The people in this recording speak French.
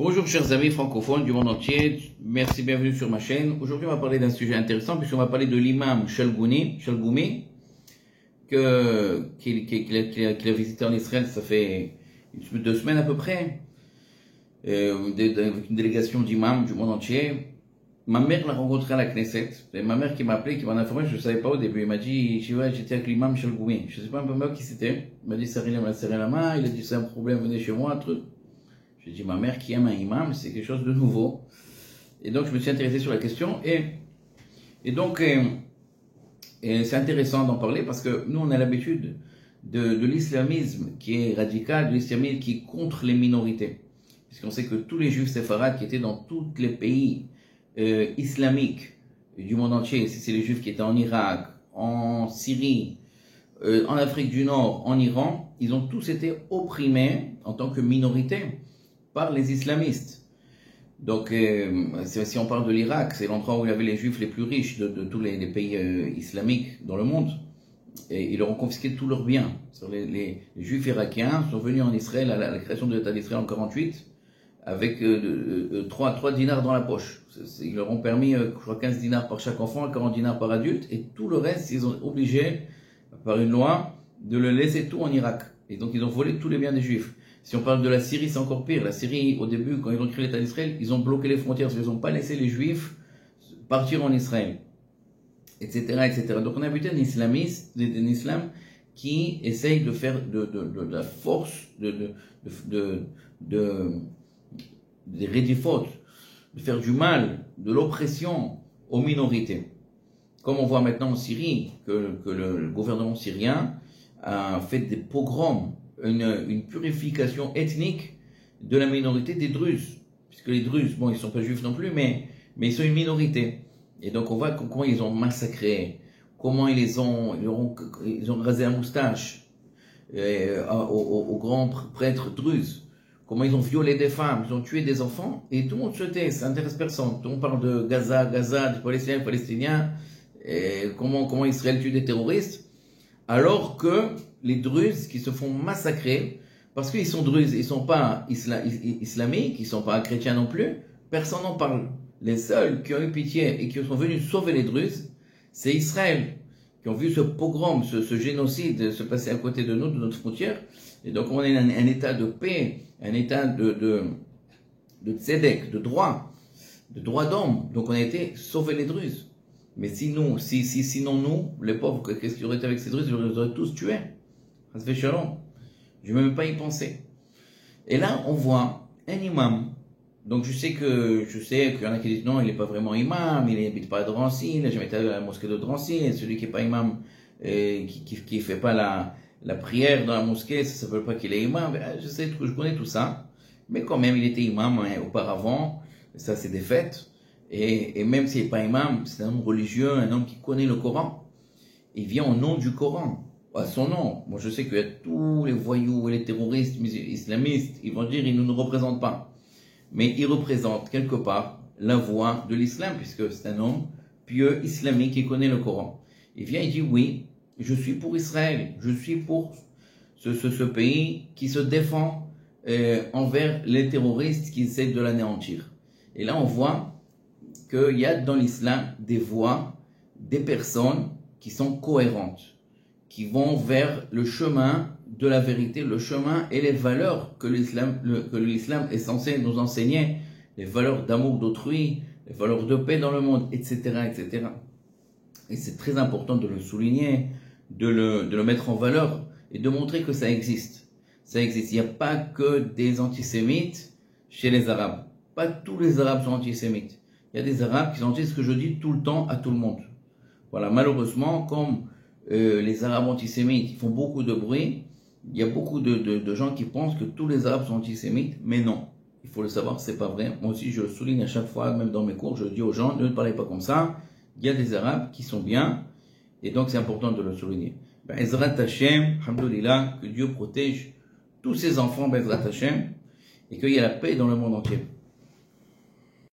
Bonjour chers amis francophones du monde entier, merci, bienvenue sur ma chaîne. Aujourd'hui on va parler d'un sujet intéressant puisqu'on va parler de l'imam Chalgoumi, qu'il a visité en Israël, ça fait 2 semaines à peu près, avec une délégation d'imams du monde entier. Ma mère l'a rencontré à la Knesset, c'est ma mère qui m'a appelé, qui m'en a informé, je ne savais pas au début. Il m'a dit, j'étais avec l'imam Chalgoumi, je ne sais pas un peu qui c'était. Il m'a dit, il m'a serré la main, il a dit, c'est un problème, venez chez moi, un truc. J'ai dit, ma mère qui aime un imam, c'est quelque chose de nouveau. Et donc, je me suis intéressé sur la question. Et donc, c'est intéressant d'en parler parce que nous, on a l'habitude de l'islamisme qui est radical, de l'islamisme qui est contre les minorités. Puisqu'on sait que tous les juifs séfarades qui étaient dans tous les pays islamiques du monde entier, si c'est les juifs qui étaient en Irak, en Syrie, en Afrique du Nord, en Iran, ils ont tous été opprimés en tant que minorité par les islamistes. Donc, si on parle de l'Irak, c'est l'endroit où il y avait les juifs les plus riches de tous les pays islamiques dans le monde. Et ils leur ont confisqué tous leurs biens. Les juifs irakiens sont venus en Israël à la création de l'État d'Israël en 48 avec 3 dinars dans la poche. Ils leur ont permis, je crois, 15 dinars par chaque enfant, 40 dinars par adulte, et tout le reste, ils ont obligé, par une loi, de le laisser tout en Irak. Et donc, ils ont volé tous les biens des juifs. Si on parle de la Syrie, c'est encore pire. La Syrie, au début, quand ils ont créé l'État d'Israël, ils ont bloqué les frontières. Ils n'ont pas laissé les Juifs partir en Israël, etc., etc. Donc on a vu un islam qui essaye de faire de la force, des rédifotes, de faire du mal, de l'oppression aux minorités. Comme on voit maintenant en Syrie, que le gouvernement syrien a fait des pogroms, une purification ethnique de la minorité des Druzes. Puisque les Druzes, bon, ils ne sont pas juifs non plus, mais ils sont une minorité. Et donc on voit comment ils ont massacré, comment ils ont rasé la moustache aux grands prêtres Druzes, comment ils ont violé des femmes, ils ont tué des enfants, et tout le monde se tait, ça n'intéresse personne. Tout le monde parle de Gaza, des Palestiniens, et comment Israël tue des terroristes, alors que les Druzes qui se font massacrer, parce qu'ils sont Druzes, ils ne sont pas islamiques, ils ne sont pas chrétiens non plus, personne n'en parle. Les seuls qui ont eu pitié et qui sont venus sauver les Druzes, c'est Israël, qui ont vu ce pogrom, ce génocide se passer à côté de nous, de notre frontière. Et donc on est un état de paix, un état de tzedek, de droit d'homme. Donc on a été sauver les Druzes. Mais sinon nous, les pauvres, qu'est-ce qu'il y aurait été avec ces Druzes? Ils les auraient tous tués. Ça fait shalom. Je ne vais même pas y penser. Et là, on voit un imam. Donc je sais qu'il y en a qui disent non, il n'est pas vraiment imam, il n'habite pas à Drancy, il n'a jamais été à la mosquée de Drancy, et celui qui n'est pas imam, qui ne fait pas la prière dans la mosquée, ça ne veut pas qu'il est imam. Je connais tout ça. Mais quand même, il était imam auparavant, ça c'est des faits. Et même s'il n'est pas imam, c'est un homme religieux, un homme qui connaît le Coran. Il vient au nom du Coran, à son nom. Moi je sais que tous les voyous et les terroristes islamistes, ils vont dire ils ne nous représentent pas. Mais il représente quelque part la voix de l'islam, puisque c'est un homme pieux islamique qui connaît le Coran. Il vient et dit oui, je suis pour Israël, je suis pour ce pays qui se défend envers les terroristes qui essaient de l'anéantir. Et là on voit qu'il y a dans l'islam des voix, des personnes qui sont cohérentes, qui vont vers le chemin de la vérité, le chemin et les valeurs que l'islam est censé nous enseigner, les valeurs d'amour d'autrui, les valeurs de paix dans le monde, etc., etc. Et c'est très important de le souligner, de le mettre en valeur et de montrer que ça existe. Ça existe. Il n'y a pas que des antisémites chez les Arabes. Pas tous les Arabes sont antisémites. Il y a des Arabes qui sont antisémites, ce que je dis tout le temps à tout le monde. Voilà, malheureusement, comme les Arabes antisémites font beaucoup de bruit, il y a beaucoup de gens qui pensent que tous les Arabes sont antisémites, mais non. Il faut le savoir, c'est pas vrai. Moi aussi, je le souligne à chaque fois, même dans mes cours, je dis aux gens, ne parlez pas comme ça. Il y a des Arabes qui sont bien, et donc c'est important de le souligner. Ezrat Hashem, alhamdoulilah, que Dieu protège tous ses enfants, Ezrat Hashem, et qu'il y ait la paix dans le monde entier.